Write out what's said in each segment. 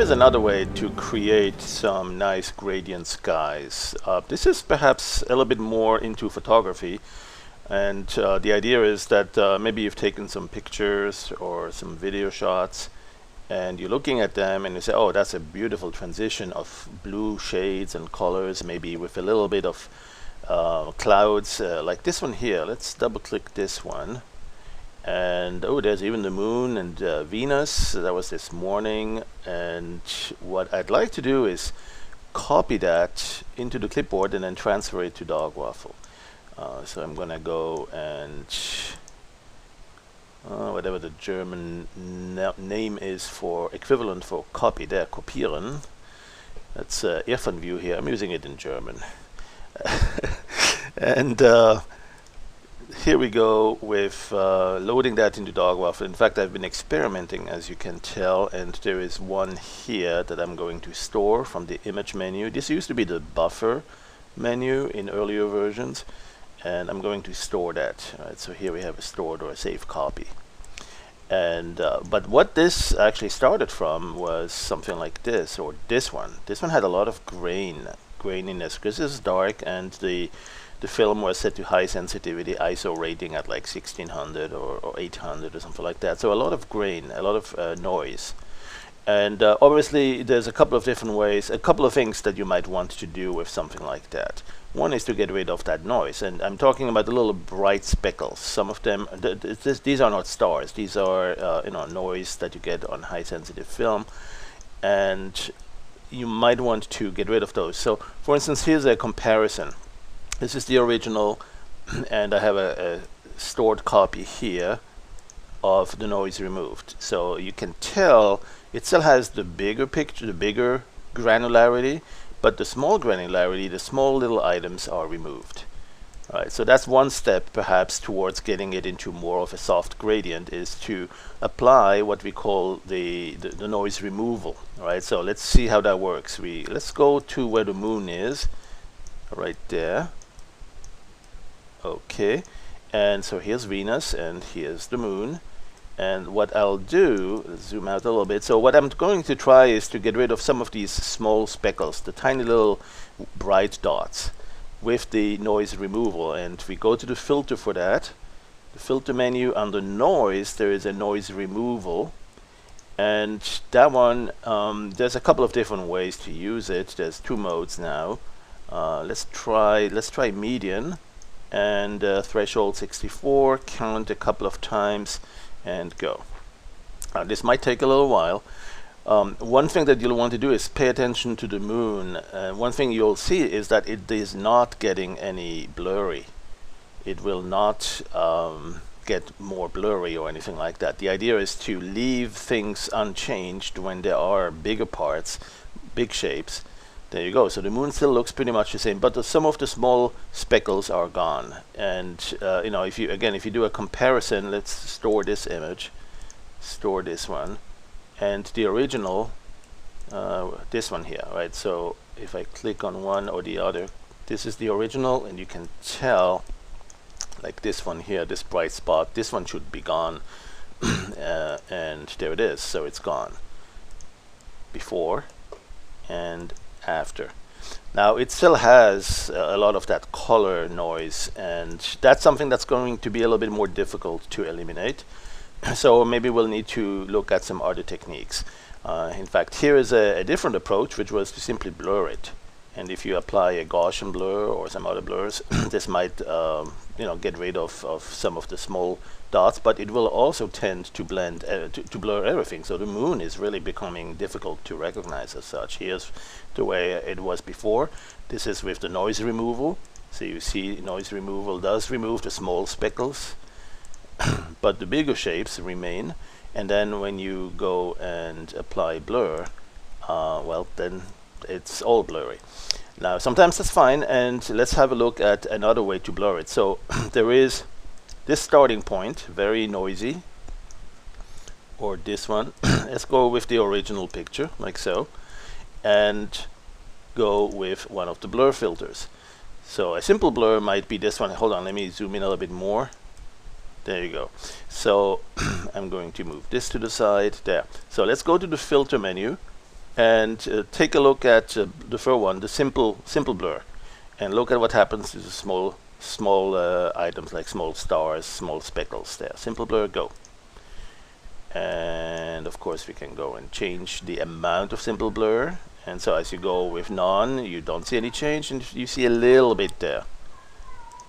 is another way to create some nice gradient skies. This is perhaps a little bit more into photography, and the idea is that maybe you've taken some pictures or some video shots, and you're looking at them and you say, oh, that's a beautiful transition of blue shades and colors, maybe with a little bit of clouds like this one here. Let's double click this one. And oh, there's even the moon and Venus. That was this morning. And what I'd like to do is copy that into the clipboard and then transfer it to Dog Waffle. So I'm gonna go and whatever the German name is for equivalent for copy there, kopieren. That's Irfan view here. I'm using it in German. And here we go with loading that into Dog Waffle. In fact, I've been experimenting, as you can tell, and there is one here that I'm going to store from the image menu. This used to be the buffer menu in earlier versions, and I'm going to store that. Right, so here we have a stored or a saved copy. And but what this actually started from was something like this, or this one. This one had a lot of graininess because this is dark, and the film was set to high sensitivity, ISO rating at like 1600 or 800 or something like that. So a lot of grain, a lot of noise. And obviously there's a couple of different ways, a couple of things that you might want to do with something like that. One is to get rid of that noise, and I'm talking about the little bright speckles. Some of them, these are not stars, these are noise that you get on high sensitive film, and you might want to get rid of those. So for instance, here's a comparison. This is the original, and I have a stored copy here of the noise removed. So you can tell it still has the bigger picture, the bigger granularity, but the small granularity, the small little items are removed. All right, so that's one step perhaps towards getting it into more of a soft gradient, is to apply what we call the noise removal. All right, so let's see how that works. Let's go to where the moon is, right there. Okay, and so here's Venus and here's the moon. And what I'll do, let's zoom out a little bit. So what I'm going to try is to get rid of some of these small speckles, the tiny little bright dots, with the noise removal. And we go to the filter for that. The filter menu under noise, there is a noise removal. And that one, there's a couple of different ways to use it. There's two modes now. Let's try median. And threshold 64, count a couple of times, and go. This might take a little while. One thing that you'll want to do is pay attention to the moon. One thing you'll see is that it is not getting any blurry. It will not get more blurry or anything like that. The idea is to leave things unchanged when there are bigger parts, big shapes. There you go. So the moon still looks pretty much the same, but some of the small speckles are gone. And if you do a comparison, let's store this image, store this one, and the original, this one here, right? So if I click on one or the other, this is the original, and you can tell, like this one here, this bright spot, this one should be gone, and there it is. So it's gone. Before and after. Now it still has a lot of that color noise, and that's something that's going to be a little bit more difficult to eliminate. So maybe we'll need to look at some other techniques. In fact, here is a different approach, which was to simply blur it. And if you apply a Gaussian blur or some other blurs, this might get rid of some of the small dots, but it will also tend to blend to blur everything. So the moon is really becoming difficult to recognize as such. Here's the way it was before. This is with the noise removal. So you see noise removal does remove the small speckles, but the bigger shapes remain. And then when you go and apply blur, well, then it's all blurry. Now sometimes that's fine, and let's have a look at another way to blur it. So there is this starting point, very noisy, or this one. Let's go with the original picture, like so, and go with one of the blur filters. So a simple blur might be this one. Hold on, let me zoom in a little bit more. There you go. So I'm going to move this to the side there. So let's go to the filter menu, and take a look at the first one, the simple blur, and look at what happens to the small items like small stars, small speckles there. Simple blur, go. And of course we can go and change the amount of simple blur, and so as you go with none, you don't see any change, and you see a little bit there.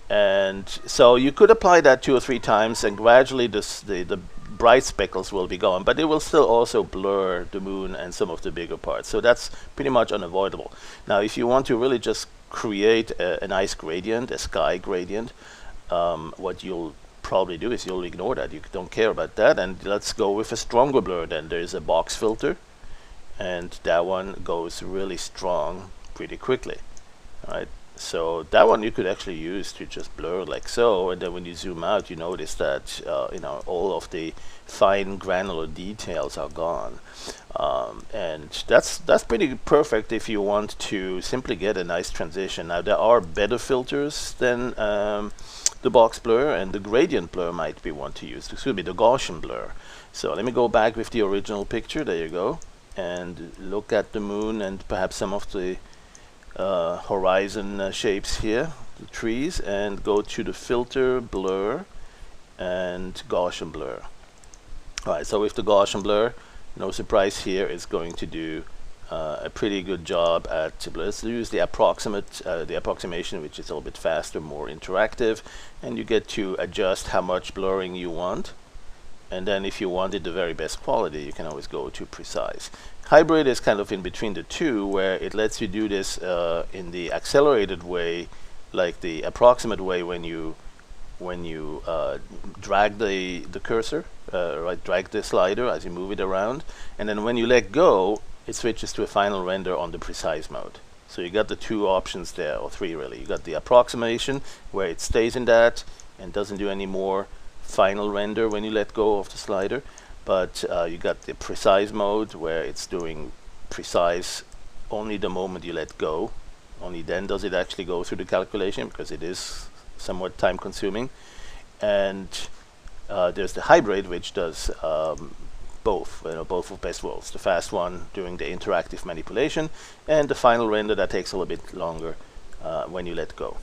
And so you could apply that 2 or 3 times, and gradually the bright speckles will be gone, but it will still also blur the moon and some of the bigger parts. So that's pretty much unavoidable. Now, if you want to really just create a nice gradient, a sky gradient, what you'll probably do is you'll ignore that. You don't care about that, and let's go with a stronger blur. Then there's a box filter, and that one goes really strong pretty quickly. All right. So that one you could actually use to just blur like so, and then when you zoom out, you notice that all of the fine granular details are gone, and that's pretty perfect if you want to simply get a nice transition. Now there are better filters than the box blur, and the gradient blur might be one to use. This would be the Gaussian blur. So let me go back with the original picture. There you go, and look at the moon and perhaps some of the horizon shapes here, the trees, and go to the filter, blur, and Gaussian blur. Alright, so with the Gaussian blur, no surprise here, it's going to do a pretty good job at, let's use the approximation, which is a little bit faster, more interactive, and you get to adjust how much blurring you want. And then if you wanted the very best quality, you can always go to precise. Hybrid is kind of in between the two, where it lets you do this in the accelerated way, like the approximate way when you drag the cursor, drag the slider as you move it around, and then when you let go, it switches to a final render on the precise mode. So you got the 2 options there, or 3 really. You got the approximation, where it stays in that and doesn't do any more final render when you let go of the slider, but you got the precise mode, where it's doing precise only the moment you let go. Only then does it actually go through the calculation, because it is somewhat time consuming. And there's the hybrid, which does both, both of best worlds. The fast one doing the interactive manipulation, and the final render that takes a little bit longer when you let go.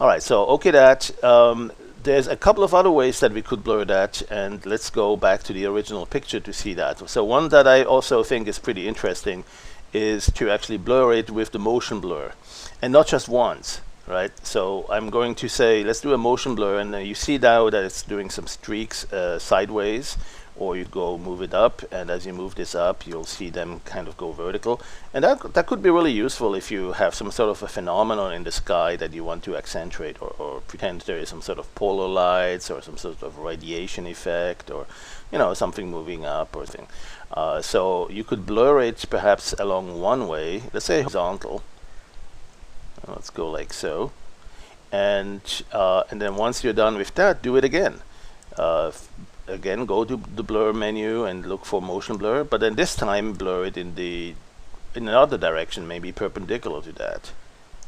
Alright, so okay that. There's a couple of other ways that we could blur that, and let's go back to the original picture to see that. So one that I also think is pretty interesting is to actually blur it with the motion blur, and not just once, right? So I'm going to say, let's do a motion blur, and you see now that it's doing some streaks sideways, or you go move it up, and as you move this up, you'll see them kind of go vertical. And that could be really useful if you have some sort of a phenomenon in the sky that you want to accentuate, or pretend there is some sort of polar lights, or some sort of radiation effect, or something moving up or thing. So you could blur it perhaps along one way, let's say horizontal. Let's go like so, and then once you're done with that, do it again. Again, go to the blur menu and look for motion blur, but then this time blur it in another direction, maybe perpendicular to that.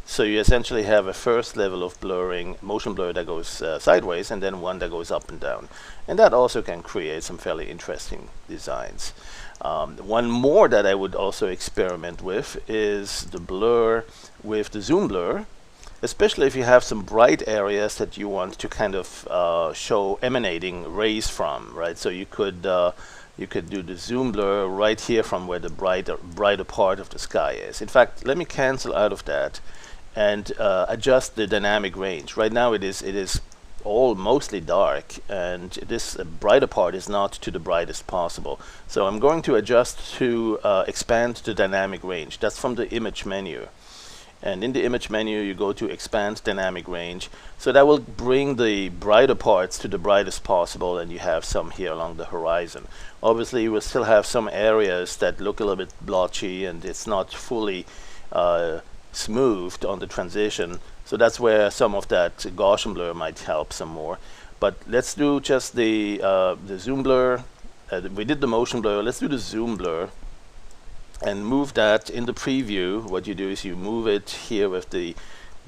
So you essentially have a first level of blurring, motion blur that goes sideways, and then one that goes up and down. And that also can create some fairly interesting designs. One more that I would also experiment with is the blur with the zoom blur, especially if you have some bright areas that you want to kind of show emanating rays from, right? So you could do the zoom blur right here from where the brighter part of the sky is. In fact, let me cancel out of that and adjust the dynamic range. Right now it is all mostly dark, and this brighter part is not to the brightest possible. So I'm going to adjust to expand the dynamic range. That's from the image menu. And in the image menu, you go to expand dynamic range. So that will bring the brighter parts to the brightest possible, and you have some here along the horizon. Obviously, you will still have some areas that look a little bit blotchy, and it's not fully smoothed on the transition. So that's where some of that Gaussian blur might help some more. But let's do just the zoom blur. We did the motion blur. Let's do the zoom blur. And move that in the preview. What you do is you move it here with the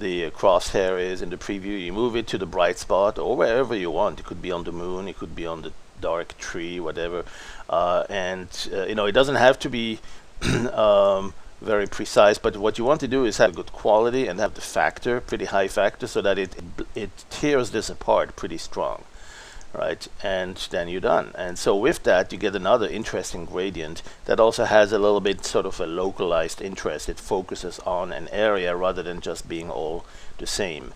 crosshair is in the preview. You move it to the bright spot or wherever you want. It could be on the moon, it could be on the dark tree, whatever. It doesn't have to be very precise, but what you want to do is have good quality and have the factor, pretty high factor, so that it tears this apart pretty strong, right? And then you're done. And so with that, you get another interesting gradient that also has a little bit sort of a localized interest. It focuses on an area rather than just being all the same.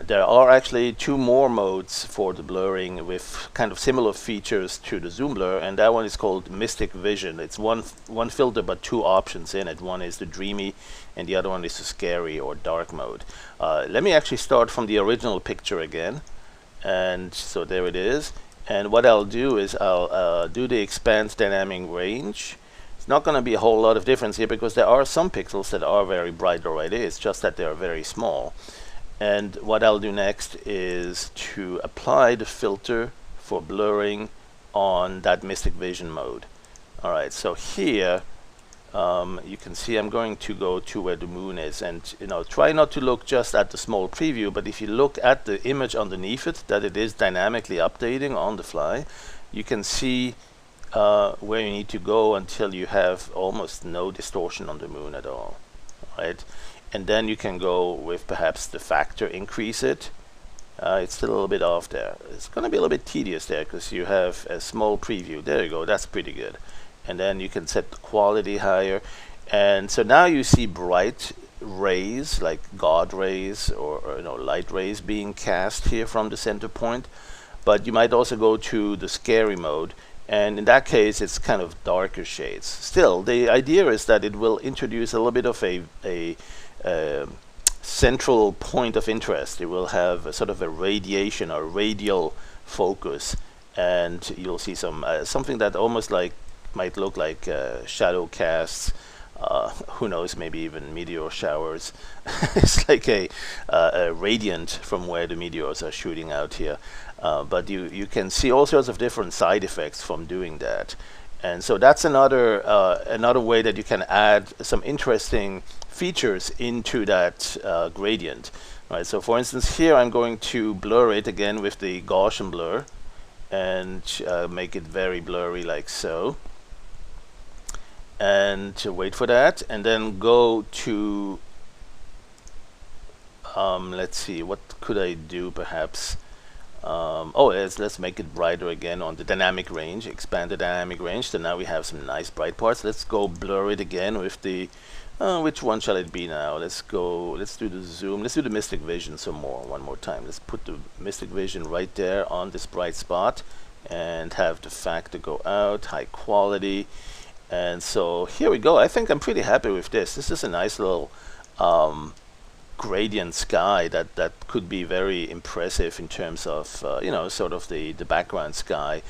There are actually two more modes for the blurring with kind of similar features to the zoom blur, and that one is called Mystic Vision. It's one filter but two options in it. One is the dreamy and the other one is the scary or dark mode. Let me actually start from the original picture again. And so there it is. And what I'll do is I'll do the expand dynamic range. It's not going to be a whole lot of difference here because there are some pixels that are very bright already. It's just that they're very small. And what I'll do next is to apply the filter for blurring on that Mystic Vision mode. Alright, so here you can see I'm going to go to where the moon is, and try not to look just at the small preview, but if you look at the image underneath it, that it is dynamically updating on the fly, you can see where you need to go until you have almost no distortion on the moon at all. Right? And then you can go with perhaps the factor, increase it. It's still a little bit off there. It's going to be a little bit tedious there because you have a small preview. There you go, that's pretty good. And then you can set the quality higher. And so now you see bright rays, like God rays or light rays being cast here from the center point. But you might also go to the scary mode. And in that case, it's kind of darker shades. Still, the idea is that it will introduce a little bit of a central point of interest. It will have a sort of a radiation or radial focus, and you'll see some something that almost might look like shadow casts. Who knows? Maybe even meteor showers. It's like a radiant from where the meteors are shooting out here. But you can see all sorts of different side effects from doing that. And so that's another way that you can add some interesting features into that gradient. Right. So for instance, here I'm going to blur it again with the Gaussian blur and make it very blurry like so. And wait for that, and then go to let's see, what could I do perhaps? Let's make it brighter again on the dynamic range, expand the dynamic range. So now we have some nice bright parts. Let's go blur it again with the which one shall it be now? Let's do the zoom, let's do the Mystic Vision one more time. Let's put the Mystic Vision right there on this bright spot and have the factor go out, high quality. And so here we go. I think I'm pretty happy with this. This is a nice little gradient sky that could be very impressive in terms of sort of the background sky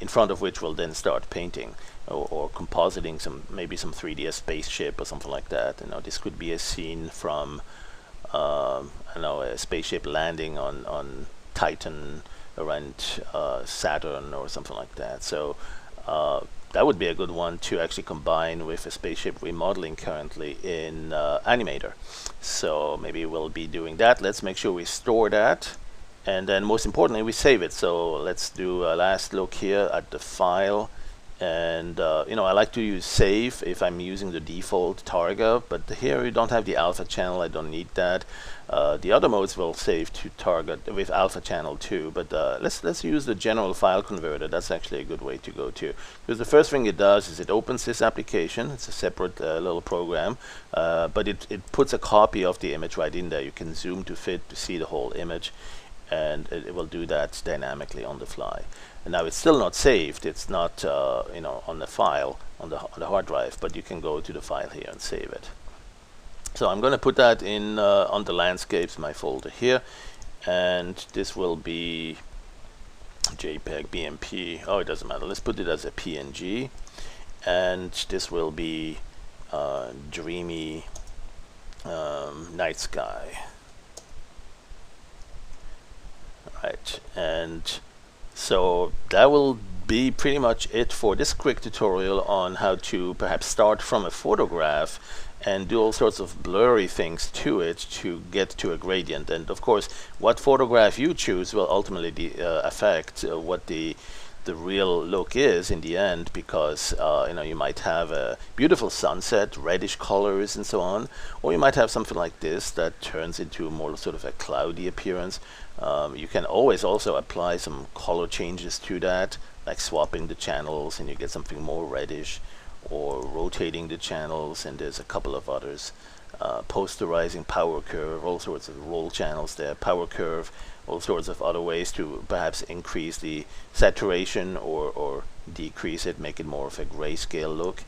in front of which we'll then start painting or compositing maybe some 3D spaceship or something like that. This could be a scene from a spaceship landing on Titan around Saturn or something like that. So that would be a good one to actually combine with a spaceship remodeling currently in Animator. So maybe we'll be doing that. Let's make sure we store that, and then most importantly we save it. So let's do a last look here at the file, and I like to use save if I'm using the default Targa, but here we don't have the alpha channel. I don't need that. The other modes will save to Target with alpha channel too, but let's use the general file converter. That's actually a good way to go to, because the first thing it does is it opens this application. It's a separate little program, but it puts a copy of the image right in there. You can zoom to fit to see the whole image, and it will do that dynamically on the fly. And now it's still not saved. It's not on the file on the hard drive, but you can go to the file here and save it. So I'm going to put that in on the landscapes, my folder here, and this will be JPEG, BMP. Oh, it doesn't matter. Let's put it as a PNG, and this will be dreamy night sky. Right, and so that will be pretty much it for this quick tutorial on how to perhaps start from a photograph and do all sorts of blurry things to it to get to a gradient. And of course, what photograph you choose will ultimately affect what the the real look is in the end, because you might have a beautiful sunset, reddish colors and so on, or you might have something like this that turns into more sort of a cloudy appearance. You can always also apply some color changes to that, like swapping the channels and you get something more reddish, or rotating the channels, and there's a couple of others. Posterizing, power curve, all sorts of roll channels there, power curve, all sorts of other ways to perhaps increase the saturation or decrease it, make it more of a grayscale look,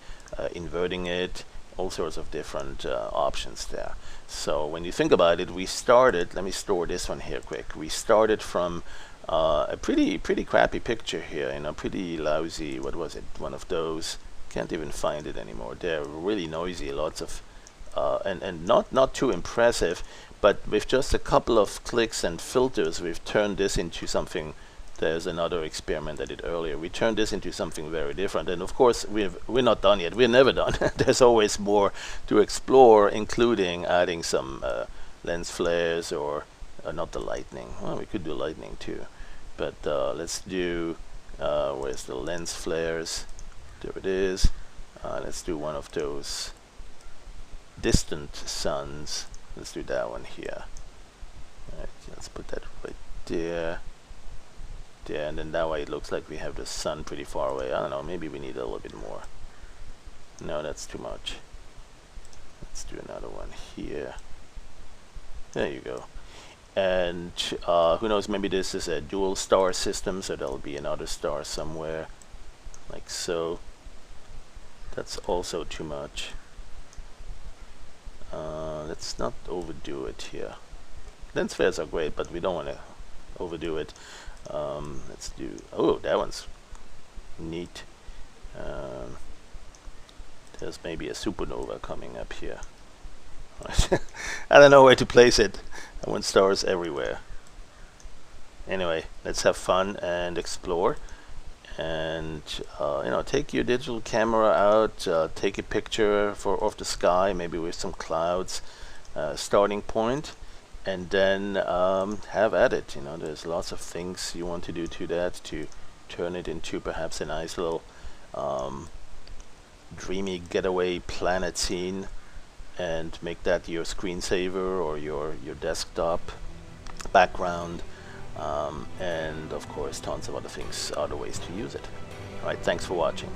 inverting it, all sorts of different options there. So when you think about it, we started, let me store this one here quick, we started from a pretty crappy picture here, pretty lousy, what was it, one of those, can't even find it anymore. They're really noisy, lots of and not too impressive, but with just a couple of clicks and filters, we've turned this into something. There's another experiment I did earlier. We turned this into something very different, and of course we're not done yet. We're never done. There's always more to explore, including adding some lens flares, or not the lightning. Well, we could do lightning too, but let's do where's the lens flares? There it is. Let's do one of those distant suns. Let's do that one here. Alright, let's put that right there, and then that way it looks like we have the sun pretty far away. I don't know, maybe we need a little bit more. No, that's too much. Let's do another one here. There you go. And who knows, maybe this is a dual star system, so there'll be another star somewhere, like so. That's also too much. Let's not overdo it here. Lens flares are great, but we don't want to overdo it. Let's do, oh, that one's neat. There's maybe a supernova coming up here. I don't know where to place it. I want stars everywhere. Anyway, let's have fun and explore. And take your digital camera out, take a picture of the sky, maybe with some clouds, starting point, and then have at it. There's lots of things you want to do to that to turn it into perhaps a nice little dreamy getaway planet scene, and make that your screensaver or your desktop background. And of course tons of other things, other ways to use it. Alright, thanks for watching.